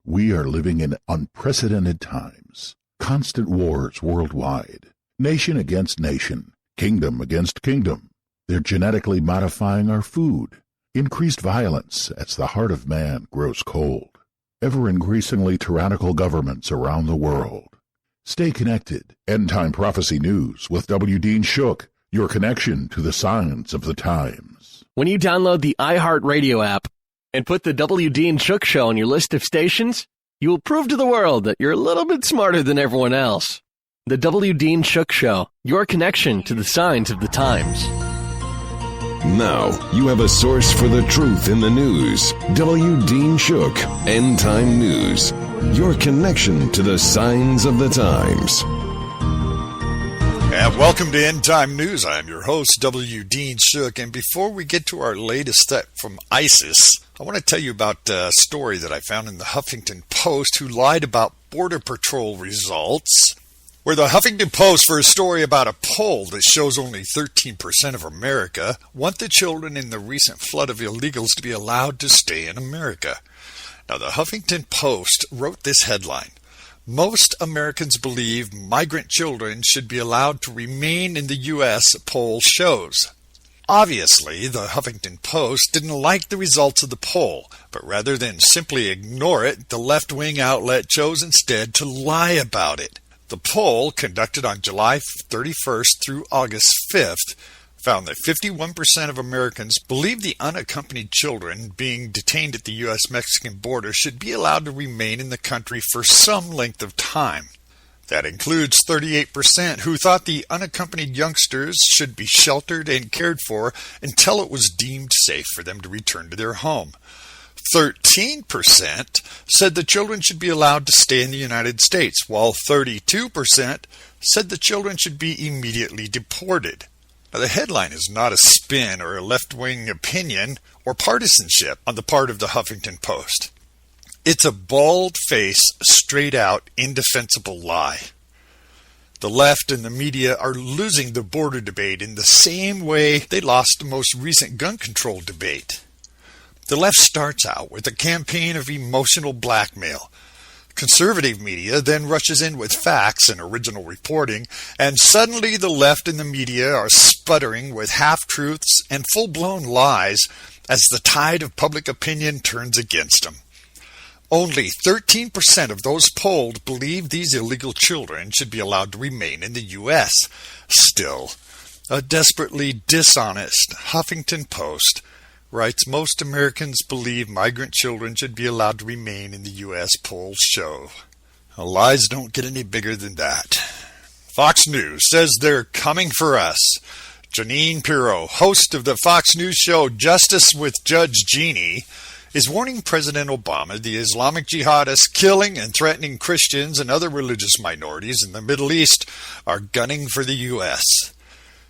We are living in unprecedented times. Constant wars worldwide. Nation against nation. Kingdom against kingdom. They're genetically modifying our food. Increased violence as the heart of man grows cold. Ever-increasingly tyrannical governments around the world. Stay connected. End-time prophecy news with W. Dean Shook, your connection to the signs of the times. When you download the iHeartRadio app and put the W. Dean Shook Show on your list of stations, you will prove to the world that you're a little bit smarter than everyone else. The W. Dean Shook Show, your connection to the signs of the times. Now, you have a source for the truth in the news. W. Dean Shook, End Time News. Your connection to the signs of the times. And welcome to End Time News. I'm your host, W. Dean Shook. And before we get to our latest step from ISIS, I want to tell you about a story that I found in the Huffington Post who lied about Border Patrol results. Where the Huffington Post, for a story about a poll that shows only 13% of America want the children in the recent flood of illegals to be allowed to stay in America. Now, the Huffington Post wrote this headline: most Americans believe migrant children should be allowed to remain in the U.S., poll shows. Obviously, the Huffington Post didn't like the results of the poll, but rather than simply ignore it, the left-wing outlet chose instead to lie about it. The poll, conducted on July 31st through August 5th, found that 51% of Americans believe the unaccompanied children being detained at the U.S.-Mexican border should be allowed to remain in the country for some length of time. That includes 38% who thought the unaccompanied youngsters should be sheltered and cared for until it was deemed safe for them to return to their home. 13% said the children should be allowed to stay in the United States, while 32% said the children should be immediately deported. Now, the headline is not a spin or a left-wing opinion or partisanship on the part of the Huffington Post. It's a bald-faced, straight-out, indefensible lie. The left and the media are losing the border debate in the same way they lost the most recent gun control debate. The left starts out with a campaign of emotional blackmail. Conservative media then rushes in with facts and original reporting, and suddenly the left and the media are sputtering with half-truths and full-blown lies as the tide of public opinion turns against them. Only 13% of those polled believe these illegal children should be allowed to remain in the U.S. Still, a desperately dishonest Huffington Post writes most Americans believe migrant children should be allowed to remain in the U.S., polls show. Well, lies don't get any bigger than that. Fox News says they're coming for us. Jeanine Pirro, host of the Fox News show Justice with Judge Jeannie, is warning President Obama the Islamic jihadists killing and threatening Christians and other religious minorities in the Middle East are gunning for the U.S.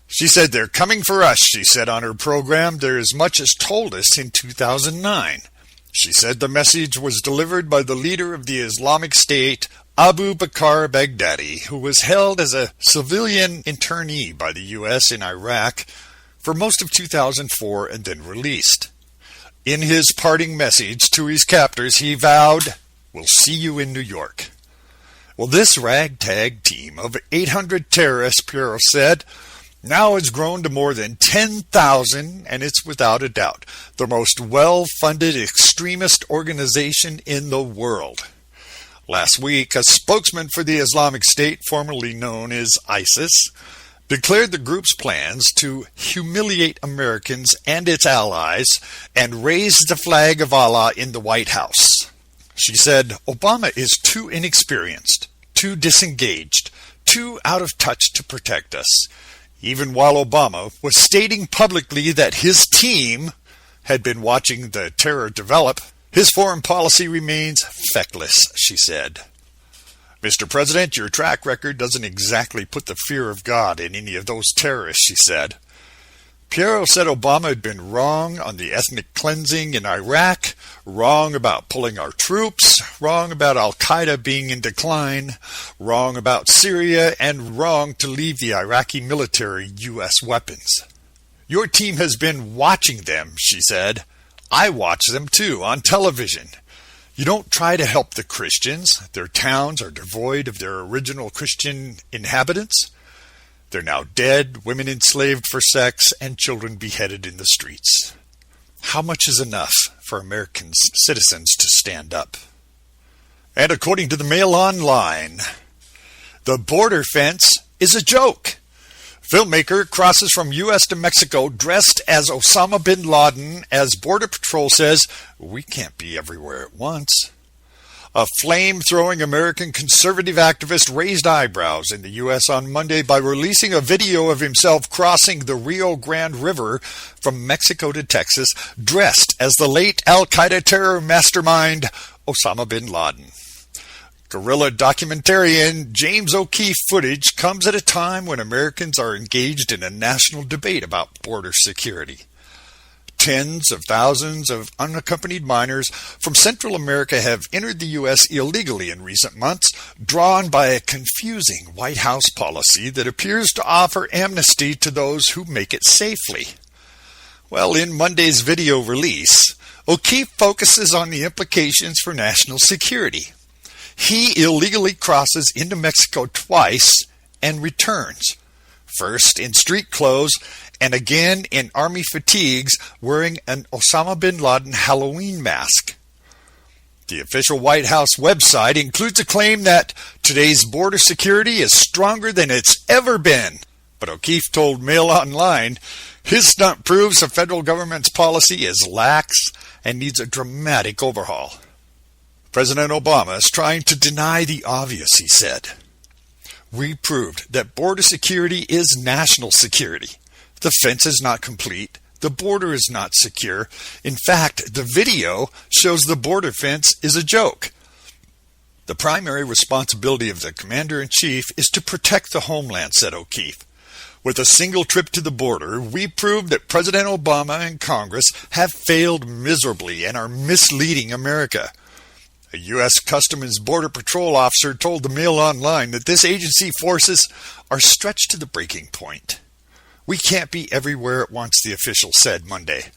She said, they're coming for us, she said on her program. They're as much as told us in 2009. She said the message was delivered by the leader of the Islamic State, Abu Bakr Baghdadi, who was held as a civilian internee by the U.S. in Iraq for most of 2004 and then released. In his parting message to his captors, he vowed, "We'll see you in New York." Well, this ragtag team of 800 terrorists, Pirro said, now has grown to more than 10,000, and it's without a doubt the most well-funded extremist organization in the world. Last week, a spokesman for the Islamic State, formerly known as ISIS, declared the group's plans to humiliate Americans and its allies and raise the flag of Allah in the White House. She said, Obama is too inexperienced, too disengaged, too out of touch to protect us. Even while Obama was stating publicly that his team had been watching the terror develop, his foreign policy remains feckless, she said. Mr. President, your track record doesn't exactly put the fear of God in any of those terrorists, she said. Pirro said Obama had been wrong on the ethnic cleansing in Iraq, wrong about pulling our troops, wrong about al-Qaeda being in decline, wrong about Syria, and wrong to leave the Iraqi military U.S. weapons. Your team has been watching them, she said. I watch them too on television. You don't try to help the Christians. Their towns are devoid of their original Christian inhabitants. They're now dead, women enslaved for sex, and children beheaded in the streets. How much is enough for American citizens to stand up? And according to the Mail Online, the border fence is a joke. Filmmaker crosses from U.S. to Mexico dressed as Osama bin Laden as Border Patrol says, "We can't be everywhere at once." A flame-throwing American conservative activist raised eyebrows in the U.S. on Monday by releasing a video of himself crossing the Rio Grande River from Mexico to Texas, dressed as the late al-Qaeda terror mastermind Osama bin Laden. Guerrilla documentarian James O'Keefe footage comes at a time when Americans are engaged in a national debate about border security. Tens of thousands of unaccompanied minors from Central America have entered the U.S. illegally in recent months, drawn by a confusing White House policy that appears to offer amnesty to those who make it safely. Well, in Monday's video release, O'Keefe focuses on the implications for national security. He illegally crosses into Mexico twice and returns, first in street clothes and again in army fatigues wearing an Osama bin Laden Halloween mask. The official White House website includes a claim that today's border security is stronger than it's ever been. But O'Keefe told Mail Online his stunt proves the federal government's policy is lax and needs a dramatic overhaul. President Obama is trying to deny the obvious, he said. "We proved that border security is national security. The fence is not complete. The border is not secure. In fact, the video shows the border fence is a joke." The primary responsibility of the commander-in-chief is to protect the homeland, said O'Keefe. With a single trip to the border, we proved that President Obama and Congress have failed miserably and are misleading America. A U.S. Customs and Border Patrol officer told the Mail Online that this agency forces are stretched to the breaking point. "We can't be everywhere at once," the official said Monday.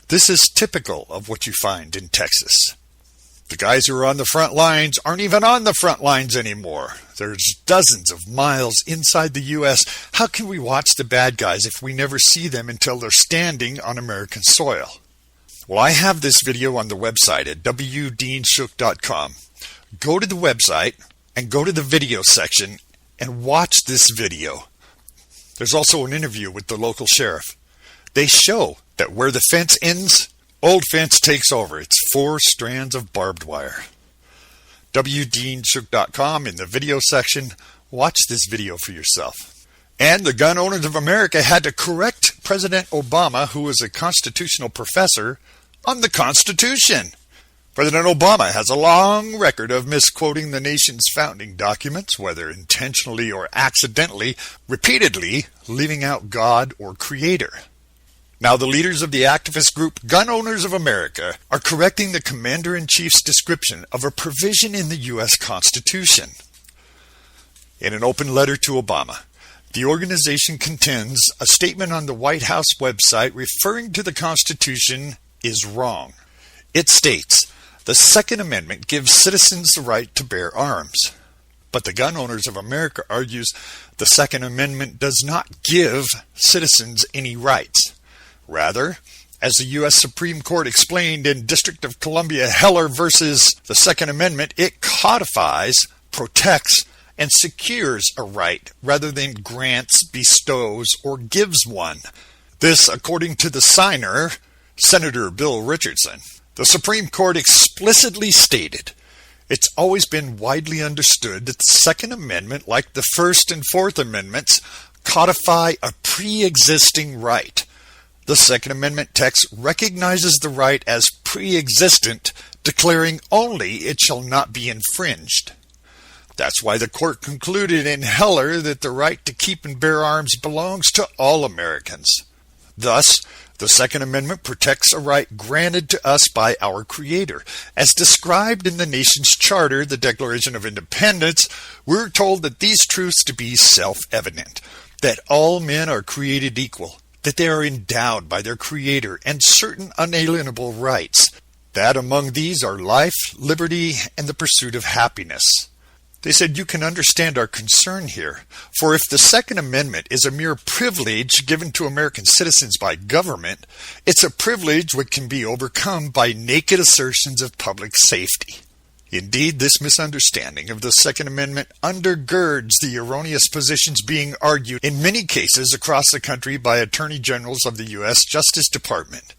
"This is typical of what you find in Texas. The guys who are on the front lines aren't even on the front lines anymore. There's dozens of miles inside the U.S. How can we watch the bad guys if we never see them until they're standing on American soil?" Well, I have this video on the website at wdeanshook.com. Go to the website and go to the video section and watch this video. There's also an interview with the local sheriff. They show that where the fence ends, old fence takes over. It's 4 strands of barbed wire. wdeanshook.com in the video section. Watch this video for yourself. And the Gun Owners of America had to correct President Obama, who is a constitutional professor, on the Constitution. President Obama has a long record of misquoting the nation's founding documents, whether intentionally or accidentally, repeatedly leaving out God or Creator. Now the leaders of the activist group Gun Owners of America are correcting the Commander-in-Chief's description of a provision in the U.S. Constitution. In an open letter to Obama, the organization contends a statement on the White House website referring to the Constitution is wrong. It states, "The Second Amendment gives citizens the right to bear arms." But the Gun Owners of America argues the Second Amendment does not give citizens any rights. Rather, as the U.S. Supreme Court explained in District of Columbia Heller versus the Second Amendment, it codifies, protects, and secures a right rather than grants, bestows, or gives one. This, according to the signer, Senator Bill Richardson. The Supreme Court explicitly stated, "It's always been widely understood that the Second Amendment, like the First and Fourth Amendments, codify a pre-existing right. The Second Amendment text recognizes the right as pre-existent, declaring only it shall not be infringed." That's why the court concluded in Heller that the right to keep and bear arms belongs to all Americans. Thus, the Second Amendment protects a right granted to us by our Creator. As described in the nation's charter, the Declaration of Independence, we're told that these truths to be self-evident, that all men are created equal, that they are endowed by their Creator and certain unalienable rights, that among these are life, liberty, and the pursuit of happiness. They said, you can understand our concern here, for if the Second Amendment is a mere privilege given to American citizens by government, it's a privilege which can be overcome by naked assertions of public safety. Indeed, this misunderstanding of the Second Amendment undergirds the erroneous positions being argued in many cases across the country by attorney generals of the U.S. Justice Department.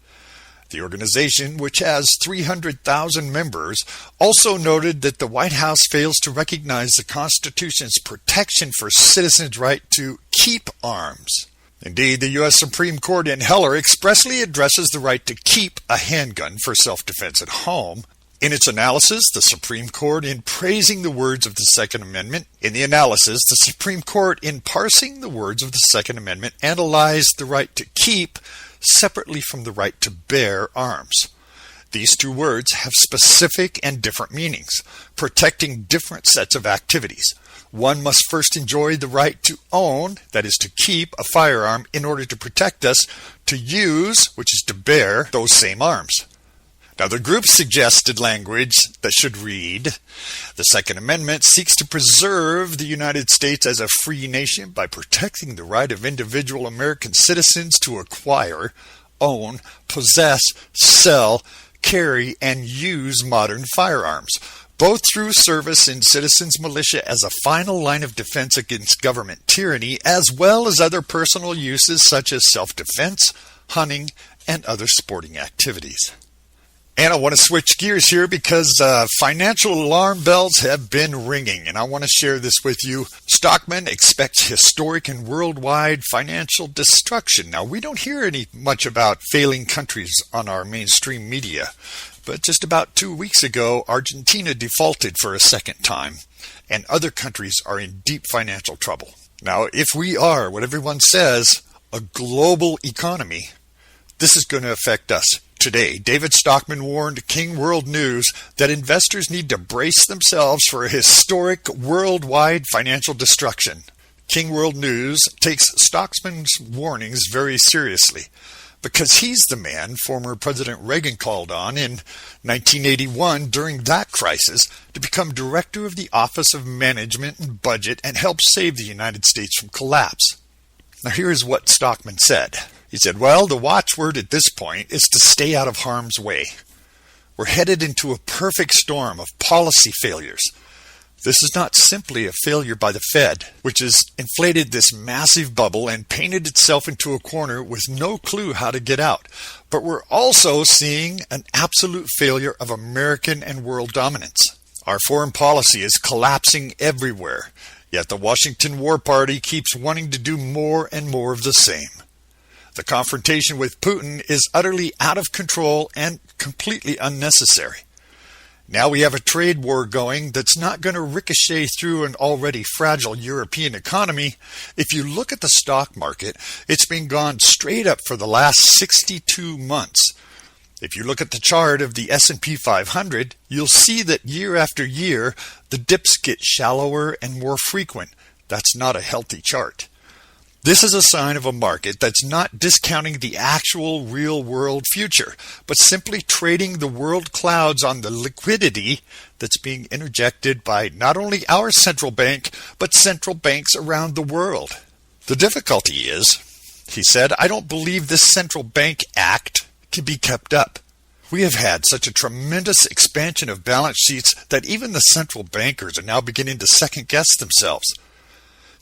The organization, which has 300,000 members, also noted that the White House fails to recognize the Constitution's protection for citizens' right to keep arms. Indeed, the U.S. Supreme Court in Heller expressly addresses the right to keep a handgun for self-defense at home. In its analysis, the Supreme Court, in praising the words of the Second Amendment, the Supreme Court, in parsing the words of the Second Amendment, analyzed the right to keep separately from the right to bear arms. These two words have specific and different meanings, protecting different sets of activities. One must first enjoy the right to own, that is to keep, a firearm in order to protect us, to use, which is to bear, those same arms. Now, the group suggested language that should read, the Second Amendment seeks to preserve the United States as a free nation by protecting the right of individual American citizens to acquire, own, possess, sell, carry, and use modern firearms, both through service in citizens' militia as a final line of defense against government tyranny, as well as other personal uses such as self-defense, hunting, and other sporting activities. And I want to switch gears here because financial alarm bells have been ringing, and I want to share this with you. Stockman expects historic and worldwide financial destruction. Now, we don't hear much about failing countries on our mainstream media, but just about 2 weeks ago, Argentina defaulted for a second time, and other countries are in deep financial trouble. Now, if we are, what everyone says, a global economy, this is going to affect us. Today, David Stockman warned King World News that investors need to brace themselves for a historic worldwide financial destruction. King World News takes Stockman's warnings very seriously because he's the man former President Reagan called on in 1981 during that crisis to become director of the Office of Management and Budget and help save the United States from collapse. Now, here's what Stockman said. He said, well, the watchword at this point is to stay out of harm's way. We're headed into a perfect storm of policy failures. This is not simply a failure by the Fed, which has inflated this massive bubble and painted itself into a corner with no clue how to get out. But we're also seeing an absolute failure of American and world dominance. Our foreign policy is collapsing everywhere, yet the Washington War Party keeps wanting to do more and more of the same. The confrontation with Putin is utterly out of control and completely unnecessary. Now we have a trade war going that's not going to ricochet through an already fragile European economy. If you look at the stock market, it's been gone straight up for the last 62 months. If you look at the chart of the S&P 500, you'll see that year after year, the dips get shallower and more frequent. That's not a healthy chart. This is a sign of a market that's not discounting the actual real-world future, but simply trading the world clouds on the liquidity that's being interjected by not only our central bank, but central banks around the world. The difficulty is, he said, I don't believe this central bank act can be kept up. We have had such a tremendous expansion of balance sheets that even the central bankers are now beginning to second-guess themselves.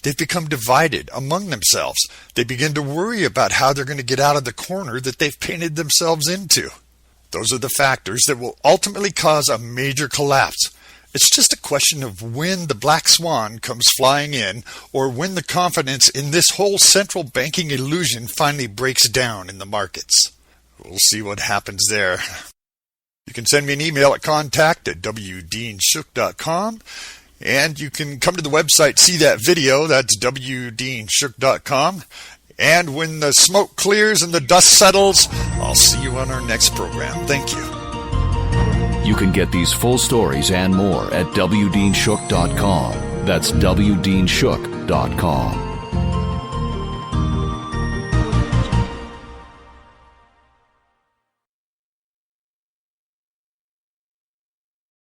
They've become divided among themselves. They begin to worry about how they're going to get out of the corner that they've painted themselves into. Those are the factors that will ultimately cause a major collapse. It's just a question of when the black swan comes flying in or when the confidence in this whole central banking illusion finally breaks down in the markets. We'll see what happens there. You can send me an email at contact@wdeanshook.com. And you can come to the website, see that video. That's wdeanshook.com. And when the smoke clears and the dust settles, I'll see you on our next program. Thank you. You can get these full stories and more at wdeanshook.com. That's wdeanshook.com.